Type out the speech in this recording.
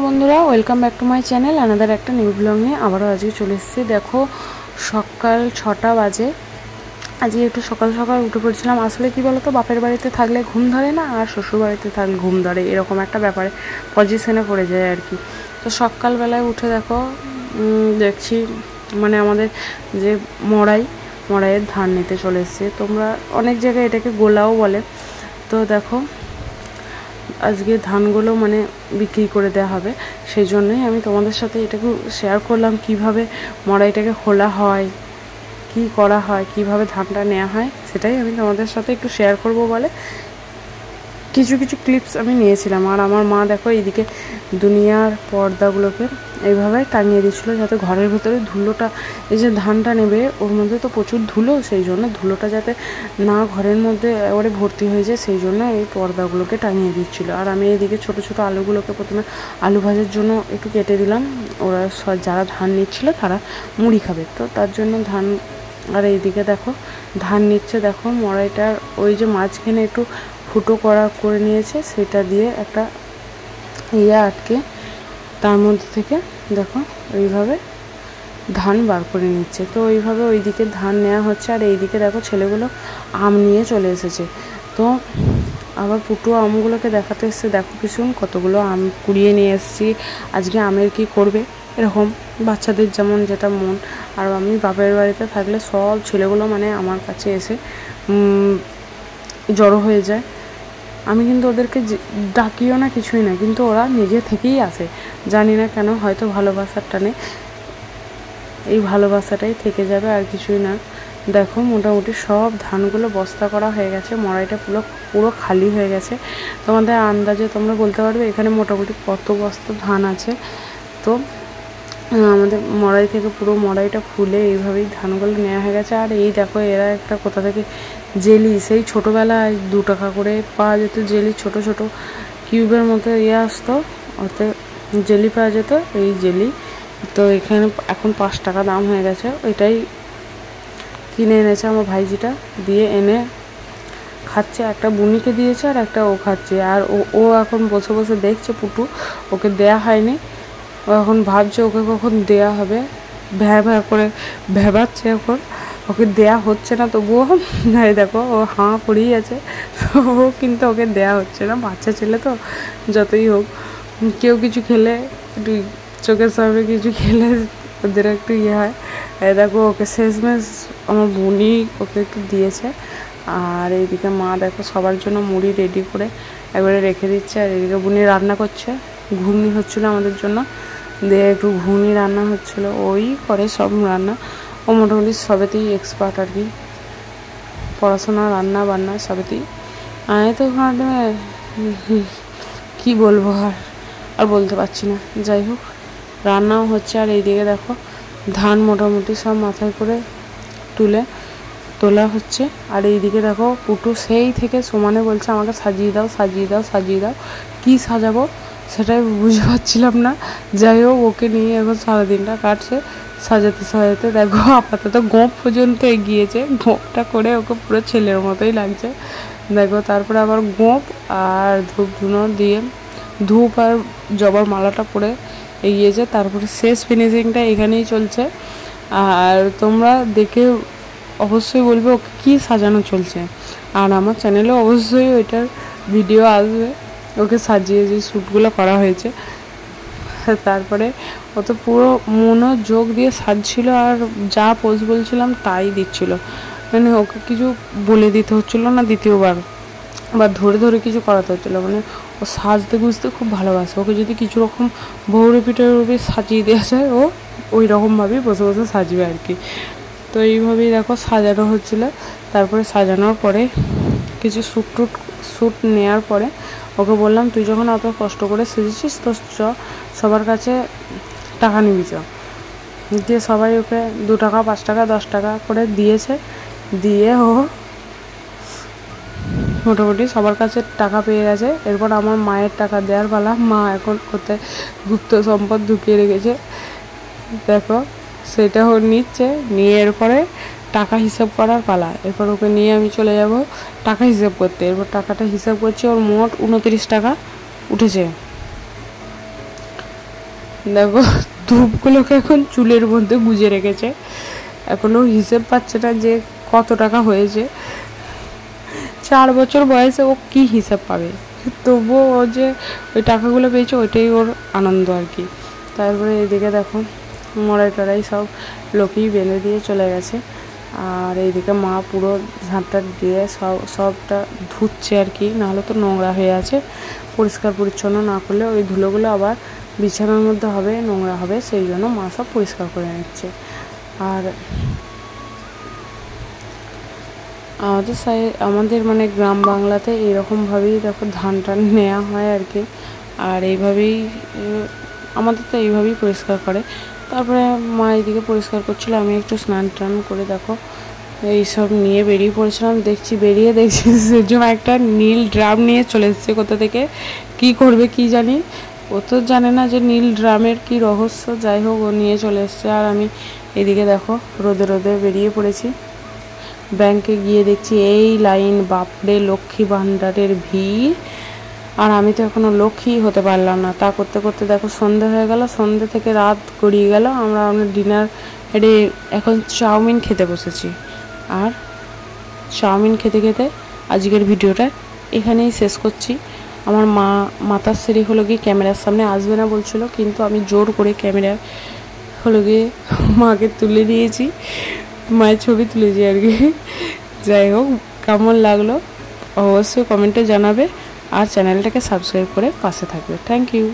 বন্ধুরা welcome back to my channel another একটা new blog নিয়ে আবারও আজকে চলে এসেছি। দেখো সকাল 6টা বাজে। আজকে একটু সকাল সকাল উঠে পড়ছিলাম। আসলে কি বলতো, বাপের বাড়িতে থাকলে ঘুম ধরে না, আর শ্বশুর বাড়িতে থাকলে ঘুম ধরে, এরকম একটা ব্যাপারে পজিশনে পড়ে যায় আর কি। তো সকালবেলায় উঠে দেখো দেখছি মানে আমাদের যে মড়াইয়ের ধান নিতে চলে এসছে। তোমরা অনেক জায়গায় এটাকে গোলাও বলে। তো দেখো আজকে ধানগুলো মানে বিক্রি করে দেওয়া হবে, সেই জন্যই আমি তোমাদের সাথে এটাকে শেয়ার করলাম কিভাবে মড়াইটাকে খোলা হয়, কি করা হয়, কিভাবে ধানটা নেওয়া হয়, সেটাই আমি তোমাদের সাথে একটু শেয়ার করব বলে কিছু কিছু ক্লিপস আমি নিয়েছিলাম। আর আমার মা দেখো এইদিকে দুনিয়ার পর্দাগুলোকে এইভাবে টাঙিয়ে দিচ্ছিলো, যাতে ঘরের ভেতরে ধুলোটা, এই যে ধানটা নেবে ওর মধ্যে তো প্রচুর ধুলো, সেই জন্য ধুলোটা যাতে না ঘরের মধ্যে এবারে ভর্তি হয়ে যায়, সেই জন্য এই পর্দাগুলোকে টাঙিয়ে দিচ্ছিলো। আর আমি এইদিকে ছোটো ছোটো আলুগুলোকে প্রথমে আলু ভাজার জন্য একটু কেটে দিলাম। ওরা যারা ধান নিচ্ছিলো তারা মুড়ি খাবে, তো তার জন্য ধান। আর এইদিকে দেখো ধান নিচ্ছে, দেখো মড়াইটার ওই যে মাঝখানে একটু ফুটো করে নিয়েছে, সেটা দিয়ে একটা আটকে তার মধ্যে থেকে দেখো এইভাবে ধান বার করে নিচ্ছে। তো ওইভাবে ওইদিকে ধান নেওয়া হচ্ছে। আর এইদিকে দেখো ছেলেগুলো আম নিয়ে চলে এসেছে। তো আবার পুটু আমগুলোকে দেখাতে এসছে, দেখো ভীষণ কতগুলো আম কুড়িয়ে নিয়ে এসেছি। আজকে আমের কি করবে, এরকম বাচ্চাদের যেমন যেটা মন। আর আমি বাপের বাড়িতে থাকলে সব ছেলেগুলো মানে আমার কাছে এসে জড়ো হয়ে যায়। আমি কিন্তু ওদেরকে ডাকিও না, কিছুই না, কিন্তু ওরা নিজে থেকেই আসে, জানি না কেন, হয়তো ভালোবাসার টানে। এই ভালোবাসাটাই থেকে যাবে, আর কিছুই না। দেখো মোটামুটি সব ধানগুলো বস্তা করা হয়ে গেছে, মড়াইটা পুরো খালি হয়ে গেছে। তোমাদের আন্দাজে তোমরা বলতে পারবে এখানে মোটামুটি কত বস্তা ধান আছে। তো আমাদের মড়াই থেকে পুরো মড়াইটা খুলে এইভাবেই ধানগুলো নেওয়া হয়ে গেছে। আর এই দেখো এরা একটা কোথা থেকে জেলি, সেই ছোটোবেলায় 2 টাকা করে পাওয়া যেত জেলি, ছোট ছোট কিউবের মতো আসতো, ওতে জেলি পাওয়া যেত, এই জেলি। তো এখানে এখন 5 টাকা দাম হয়ে গেছে। ওইটাই কিনে এনেছে আমার ভাইজিটা, দিয়ে এনে খাচ্ছে। একটা বুনিকে দিয়েছে আর একটা ও খাচ্ছে। আর ও এখন বসে বসে দেখছে পুটু, ওকে দেয়া হয়নি, ও এখন ভাবছে ওকে কখন দেয়া হবে, ভ্যা করে ভেবাচ্ছে এখন, ওকে দেয়া হচ্ছে না। তবুও এই দেখো ও হাঁ করেই আছে, ও কিন্তু ওকে দেয়া হচ্ছে না। বাচ্চা ছেলে তো, যতই হোক কেউ কিছু খেলে একটু চোখের সামনে কিছু খেলে ওদের একটু হয়। এই দেখো ওকে শেষমেশ আমার বুনি ওকে একটু দিয়েছে। আর এইদিকে মা দেখো সবার জন্য মুড়ি রেডি করে একবারে রেখে দিচ্ছে। আর এদিকে বুনি রান্না করছে, ঘুগনি হচ্ছিলো আমাদের জন্য, দিয়ে একটু ঘুগনি রান্না হচ্ছিলো। ওই করে সব রান্না, ও মোটামুটি সবেতেই এক্সপার্ট আর কি, পড়াশোনা রান্না বান্না সবেতেই। আমি তো কী বলবো, আর বলতে পারছি না। যাই হোক রান্নাও হচ্ছে। আর এইদিকে দেখো ধান মোটামুটি সব মাথায় করে তোলা হচ্ছে। আর এইদিকে দেখো পুটু সেই থেকে সমানে বলছে আমাকে সাজিয়ে দাও সাজিয়ে দাও সাজিয়ে দাও, কী সাজাবো সেটাই বুঝতে পারছিলাম না। যাই হোক ওকে নিয়ে এখন সারাদিনটা কাটছে সাজাতে সাজাতে। দেখো আপাতত গোঁপ পর্যন্ত এগিয়েছে, গোঁপটা করে ওকে পুরো ছেলের মতোই লাগছে। দেখো তারপরে আবার গোঁপ আর ধূপ ধুনো দিয়ে ধূপ আর জবার মালাটা পরে এগিয়েছে। তারপরে শেষ ফিনিশিংটা এখানেই চলছে। আর তোমরা দেখে অবশ্যই বলবে ওকে কী সাজানো চলছে। আর আমার চ্যানেলে অবশ্যই ওইটার ভিডিও আসবে, ওকে সাজিয়ে যে শ্যুটগুলো করা হয়েছে। তারপরে ও তো পুরো মনোযোগ দিয়ে সাজছিল, আর যা পোজ বলছিলাম তাই দিচ্ছিল, মানে ওকে কিছু বলে দিতে হচ্ছিলো না দ্বিতীয়বার, বা ধরে ধরে কিছু করাতে হচ্ছিলো। মানে ও সাজতে গুজতে খুব ভালোবাসে, ওকে যদি কিছু রকম বউরে পিঠে সাজিয়ে দেওয়া যায় ও ওই রকমভাবেই বসে বসে সাজবে আর কি। তো এইভাবেই দেখো সাজানো হচ্ছিলো। তারপরে সাজানোর পরে কিছু শ্যুট নেওয়ার পরে ওকে বললাম তুই যখন অত কষ্ট করে সেজেছিস তো সবার কাছে টাকা নিবি চ, দিয়ে সবাই ওকে 2 টাকা 5 টাকা 10 টাকা করে দিয়েছে। দিয়ে ও মোটামুটি সবার কাছে টাকা পেয়ে গেছে। এরপর আমার মায়ের টাকা দেওয়ার পালা, মা এখন কোথায় গুপ্ত সম্পদ ঢুকিয়ে রেখেছে দেখো, সেটা ও নিচ্ছে, নিয়ে এরপরে টাকা হিসাব করার পালা। এরপর ওকে নিয়ে আমি চলে যাব টাকা হিসাব করতে। এরপর টাকাটা হিসাব করছি, ওর মোট 29 টাকা উঠেছে। দেখো ধূপগুলোকে এখন চুলের মধ্যে গুজে রেখেছে, এখনো হিসেব পাচ্ছে না যে কত টাকা হয়েছে। 4 বছর বয়সে ও কি হিসাব পাবে, তবুও ও যে ওই টাকাগুলো পেয়েছে ওইটাই ওর আনন্দ আর কি। তারপরে এদিকে দেখো মড়াই টড়াই সব লোকেই বেঁধে দিয়ে চলে গেছে, আর এইদিকে মা পুরো ঝাঁটটা দিয়ে সবটা ধুচ্ছে আর কি, নাহলে তো নোংরা হয়ে আছে। পরিষ্কার পরিচ্ছন্ন না করলে ওই ধুলোগুলো আবার বিছানার মধ্যে হবে, নোংরা হবে, সেই জন্য মা সব পরিষ্কার করে নিচ্ছে। আর আমাদের মানে গ্রাম বাংলাতে এরকমভাবেই দেখো ধান টান নেওয়া হয় আর কি। আর এইভাবেই আমাদের তো এইভাবেই পরিষ্কার করে। তারপরে মা এদিকে পরিষ্কার করছিল, আমি একটু স্নান টান করে দেখো এইসব নিয়ে বেরিয়ে পড়েছিলাম। দেখছি সেজন্য একটা নীল ড্রাম নিয়ে চলে এসেছে কোথা থেকে, কি করবে কি জানি, ও তো জানে না যে নীল ড্রামের কি রহস্য। যাই হোক ও নিয়ে চলে এসছে, আর আমি এদিকে দেখো রোদে রোদে বেরিয়ে পড়েছি। ব্যাংকে গিয়ে দেখছি এই লাইন, বাপরে লক্ষ্মী ভাণ্ডারের ভিড়, আর আমি তো এখনো লক্ষ্মী হতে পারলাম না। তা করতে করতে দেখো সন্ধে হয়ে গেল, সন্ধে থেকে রাত গড়িয়ে গেল। আমরা ডিনার এখন চাউমিন খেতে বসেছি, আর চাউমিন খেতে খেতে আজকের ভিডিওটা এখানেই শেষ করছি। আমার মাতাশ্রী হলো গিয়ে ক্যামেরার সামনে আসবে না বলছিল, কিন্তু আমি জোর করে ক্যামেরা হলো গিয়ে মাকে তুলে দিয়েছি, মায়ের ছবি তুলেছি আর কি। যাই হোক, কেমন লাগলো অবশ্যই কমেন্টে জানাবে, আর চ্যানেলটাকে সাবস্ক্রাইব করে পাশে থাকবে। Thank you.